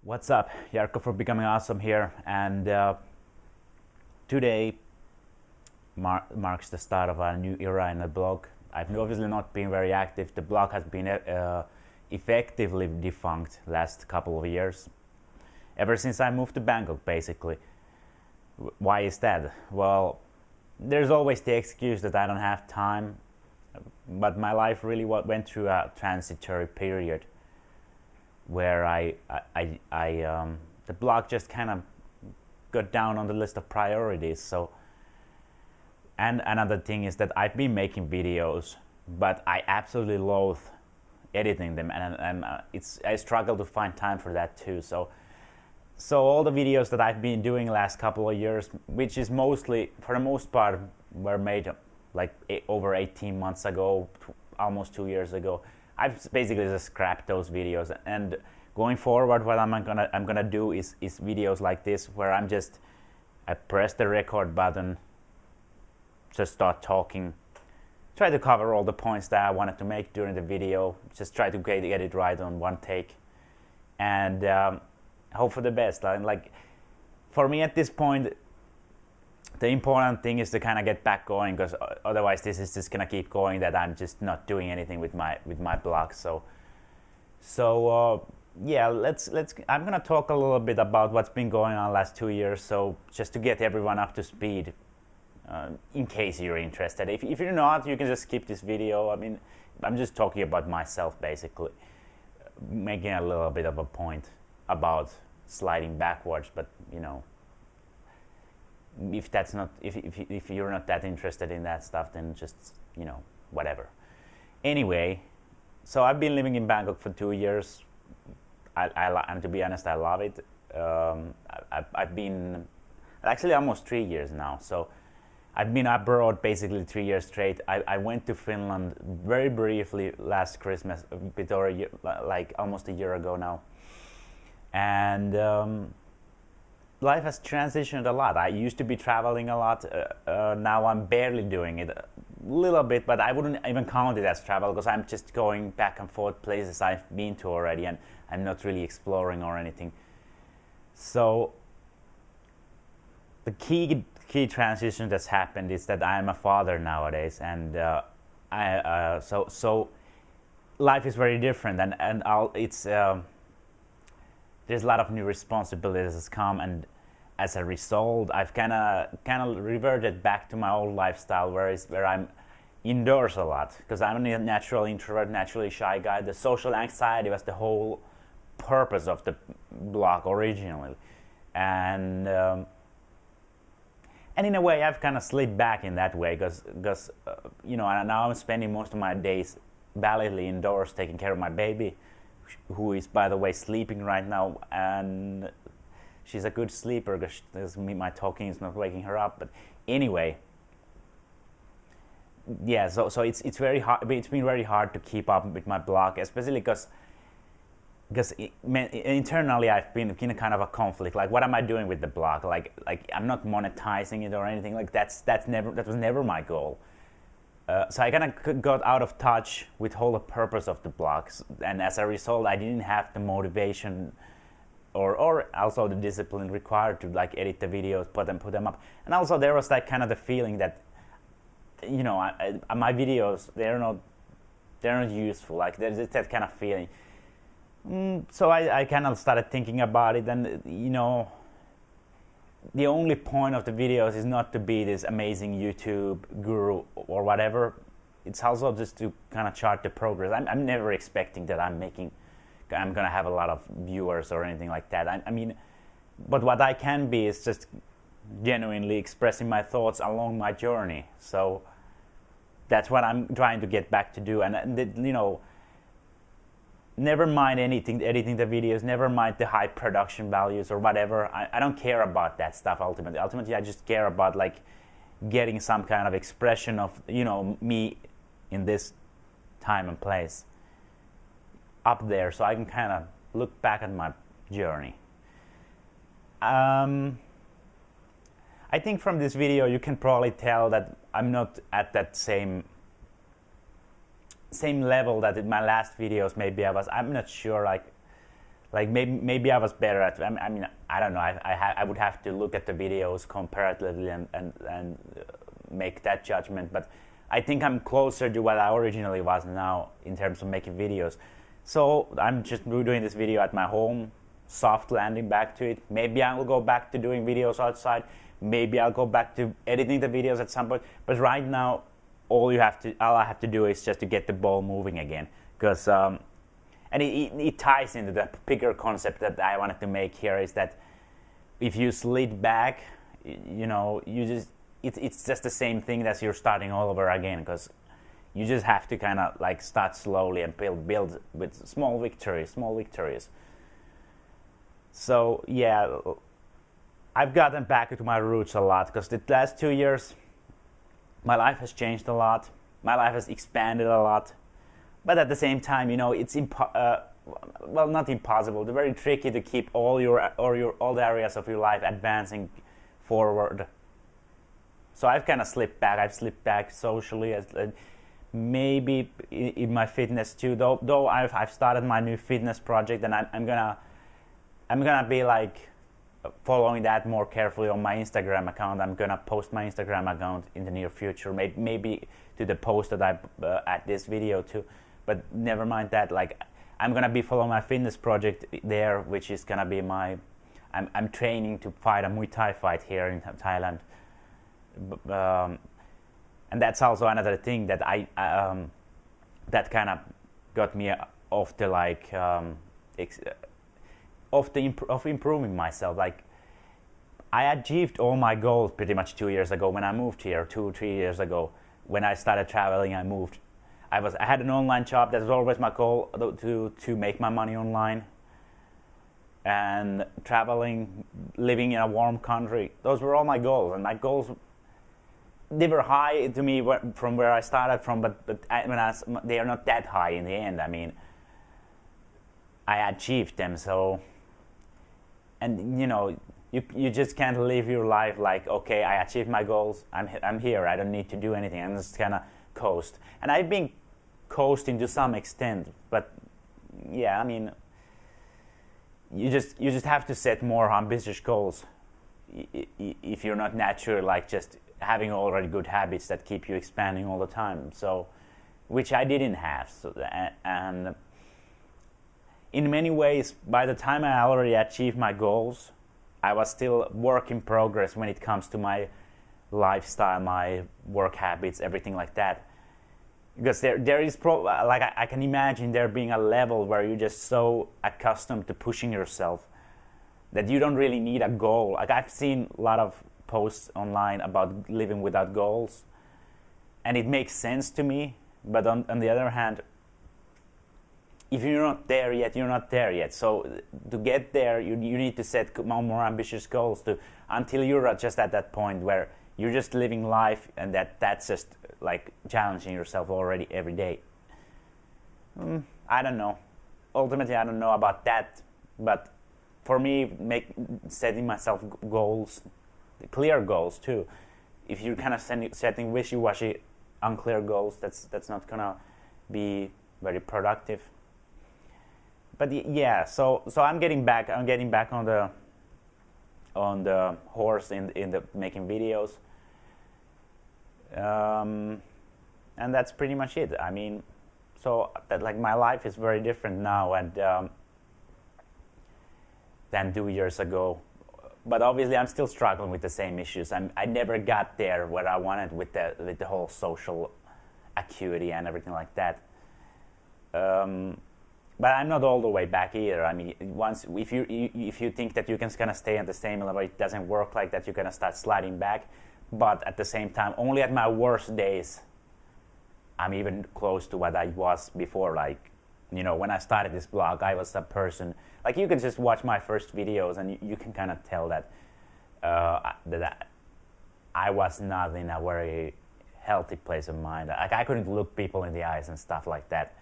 What's up? Jarkko from Becoming Awesome here, and today marks the start of a new era in the blog. I've obviously not been very active. The blog has been effectively defunct last couple of years, ever since I moved to Bangkok, basically. Why is that? Well, there's always the excuse that I don't have time, but my life really went through a transitory period where the blog just kind of got down on the list of priorities. So, and another thing is that I've been making videos, but I absolutely loathe editing them, and I struggle to find time for that too. So all the videos that I've been doing last couple of years, which is mostly, for the most part, were made like over 18 months ago, almost 2 years ago. I've basically just scrapped those videos, and going forward, what I'm gonna do is videos like this, where I press the record button, just start talking, try to cover all the points that I wanted to make during the video, just try to get it right on one take, and hope for the best. Like, for me at this point, the important thing is to kind of get back going, because otherwise this is just gonna keep going, that I'm just not doing anything with my blog. So yeah, I'm gonna talk a little bit about what's been going on last 2 years, so just to get everyone up to speed, in case you're interested. If you're not, you can just skip this video. I mean, I'm just talking about myself, basically, making a little bit of a point about sliding backwards, but you know, if you're not that interested in that stuff, then just, you know, whatever. Anyway, so I've been living in Bangkok for 2 years. And to be honest, I love it. I've been actually almost 3 years now. So I've been abroad basically 3 years straight. I went to Finland very briefly last Christmas, a bit over like almost a year ago now, and life has transitioned a lot. I used to be traveling a lot. Now I'm barely doing it, a little bit, but I wouldn't even count it as travel, because I'm just going back and forth places I've been to already, and I'm not really exploring or anything. So the key transition that's happened is that I'm a father nowadays, and so life is very different, and there's a lot of new responsibilities that's come, and as a result, I've kind of reverted back to my old lifestyle, where I'm indoors a lot, because I'm a natural introvert, naturally shy guy. The social anxiety was the whole purpose of the blog originally, and in a way, I've kind of slid back in that way, because you know, now I'm spending most of my days validly indoors, taking care of my baby, who is, by the way, sleeping right now, and she's a good sleeper, because my talking is not waking her up. But anyway, yeah, so it's very hard. It's been very hard to keep up with my blog, especially because internally I've been in a kind of a conflict. Like, what am I doing with the blog? Like I'm not monetizing it or anything. Like that was never my goal. So I kind of got out of touch with whole the purpose of the blogs, and as a result, I didn't have the motivation or also the discipline required to like edit the videos, put them up. And also there was like kind of the feeling that, you know, my videos, they're not useful. Like there's that kind of feeling. So I kind of started thinking about it, and you know, the only point of the videos is not to be this amazing YouTube guru or whatever. It's also just to kind of chart the progress. I'm never expecting that I'm gonna have a lot of viewers or anything like that. I mean, but what I can be is just genuinely expressing my thoughts along my journey. So that's what I'm trying to get back to do. And you know, never mind editing the videos, never mind the high production values or whatever. I don't care about that stuff ultimately. Ultimately, I just care about like getting some kind of expression of, you know, me in this time and place up there, so I can kind of look back at my journey. I think from this video you can probably tell that I'm not at that same level that in my last videos maybe I was. I'm not sure, like like maybe I was better at. I mean, I don't know. I would have to look at the videos comparatively and make that judgment. But I think I'm closer to what I originally was now in terms of making videos. So I'm just doing this video at my home, soft landing back to it. Maybe I will go back to doing videos outside. Maybe I'll go back to editing the videos at some point. But right now, all I have to do is just to get the ball moving again, because. And it ties into the bigger concept that I wanted to make here, is that if you slid back, you know, it's just the same thing as you're starting all over again, because you just have to kind of like start slowly and build with small victories. So yeah, I've gotten back to my roots a lot, because the last 2 years, my life has changed a lot. My life has expanded a lot. But at the same time, you know, it's well, not impossible. It's very tricky to keep all the areas of your life advancing forward. So I've kind of slipped back. I've slipped back socially, as maybe in my fitness too. Though I've started my new fitness project, and I'm gonna be like following that more carefully on my Instagram account. I'm gonna post my Instagram account in the near future. Maybe to the post that I add this video to. But never mind that. Like, I'm gonna be following my fitness project there, which is gonna be my. I'm training to fight a Muay Thai fight here in Thailand, and that's also another thing that that kind of got me off the like of improving myself. Like, I achieved all my goals pretty much 2 years ago when I moved here. 2-3 years ago, when I started traveling, I moved. I had an online job. That was always my goal, to make my money online. And traveling, living in a warm country, those were all my goals. And my goals, they were high to me from where I started from, but they are not that high in the end. I mean, I achieved them. So, and you know, you just can't live your life like, okay, I achieved my goals. I'm here. I don't need to do anything. I'm just kind of coast. And I've been coasting to some extent, but yeah, I mean, you just have to set more ambitious goals if you're not naturally like just having already good habits that keep you expanding all the time. So, which I didn't have. So, and in many ways, by the time I already achieved my goals, I was still work in progress when it comes to my lifestyle, my work habits, everything like that. Because there is like I can imagine there being a level where you're just so accustomed to pushing yourself that you don't really need a goal. Like, I've seen a lot of posts online about living without goals, and it makes sense to me. But on the other hand, if you're not there yet, you're not there yet. So to get there, you need to set more ambitious goals until you're just at that point where you're just living life, and that's just like challenging yourself already every day. I don't know. Ultimately, I don't know about that. But for me, setting myself goals, clear goals too. If you're kind of setting wishy-washy, unclear goals, that's not gonna be very productive. But yeah, so I'm getting back on the horse in the making videos. And that's pretty much it. I mean, so that, like, my life is very different now than 2 years ago. But obviously, I'm still struggling with the same issues. I never got there where I wanted with the whole social acuity and everything like that. But I'm not all the way back either. I mean, if you think that you can kind of stay at the same level, it doesn't work like that. You're gonna start sliding back. But at the same time, only at my worst days, I'm even close to what I was before. Like, you know, when I started this blog, I was a person. Like, you can just watch my first videos, and you can kind of tell that that I was not in a very healthy place of mind. Like, I couldn't look people in the eyes and stuff like that.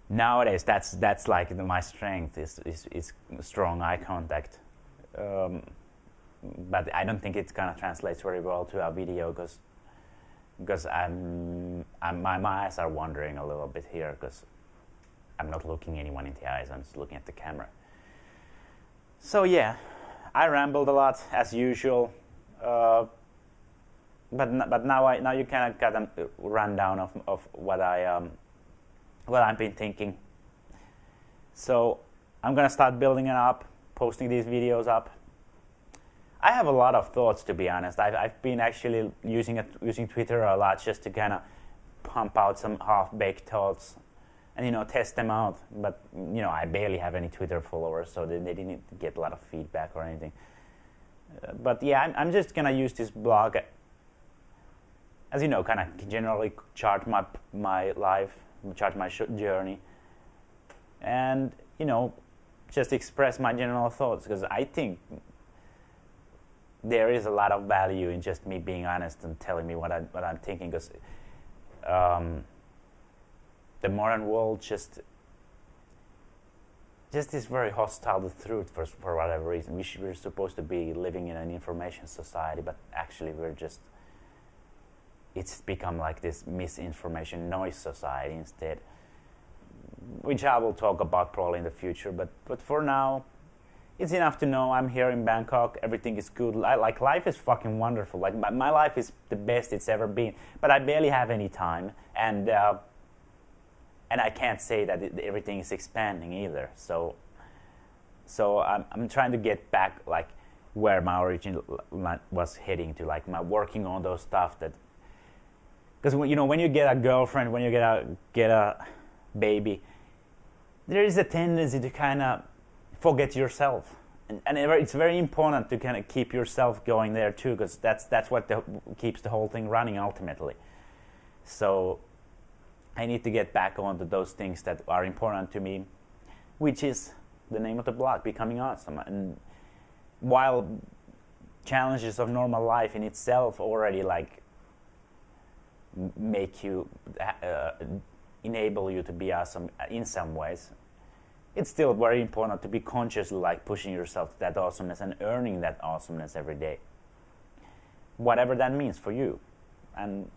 Nowadays, that's like my strength is strong eye contact. But I don't think it kind of translates very well to a video because my eyes are wandering a little bit here because I'm not looking anyone in the eyes. I'm just looking at the camera. So yeah, I rambled a lot as usual, but now you kind of got a rundown of what I've been thinking. So I'm gonna start building it up, posting these videos up. I have a lot of thoughts, to be honest. I've been actually using Twitter a lot just to kind of pump out some half-baked thoughts and test them out. But I barely have any Twitter followers, so they didn't get a lot of feedback or anything. But yeah, I'm just gonna use this blog as kind of generally chart my life, chart my journey, and just express my general thoughts, because I think there is a lot of value in just me being honest and telling me what I'm thinking, because the modern world just is very hostile to truth for whatever reason. We're supposed to be living in an information society, but actually it's become like this misinformation noise society instead, which I will talk about probably in the future. But for now, it's enough to know I'm here in Bangkok. Everything is good. Like life is fucking wonderful. Like my life is the best it's ever been. But I barely have any time, and I can't say that everything is expanding either. So I'm trying to get back like where my origin was heading to, like my working on those stuff that. Because when you get a girlfriend, when you get a baby, there is a tendency to kind of forget yourself, and it's very important to kind of keep yourself going there too, because that's what keeps the whole thing running ultimately. So I need to get back onto those things that are important to me, which is the name of the blog, Becoming Awesome. And while challenges of normal life in itself already like make you enable you to be awesome in some ways, it's still very important to be consciously like pushing yourself to that awesomeness and earning that awesomeness every day, whatever that means for you. And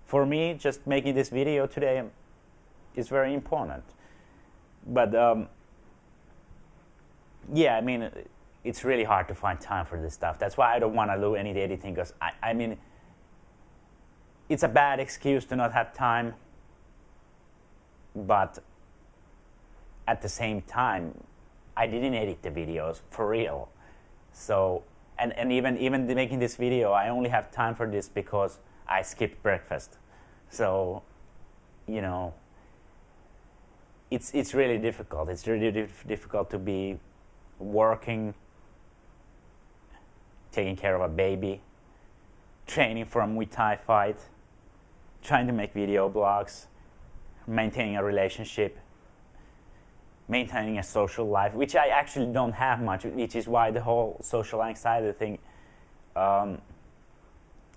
for me, just making this video today is very important. But yeah, I mean, it's really hard to find time for this stuff. That's why I don't want to do any editing, because I mean, it's a bad excuse to not have time, but at the same time, I didn't edit the videos for real. So, and even making this video, I only have time for this because I skipped breakfast. So, it's really difficult. It's really difficult to be working, taking care of a baby, training for a Muay Thai fight, trying to make video blogs, maintaining a relationship, maintaining a social life, which I actually don't have much, which is why the whole social anxiety thing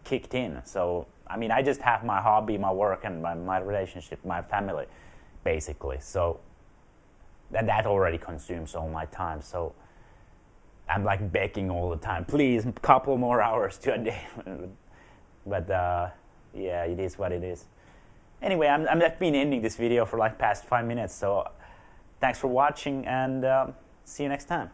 kicked in. So, I mean, I just have my hobby, my work, and my relationship, my family, basically. So, that already consumes all my time. So, I'm like begging all the time, please, a couple more hours to a day. But yeah, it is what it is. Anyway, I've been ending this video for like past 5 minutes. So, thanks for watching, and see you next time.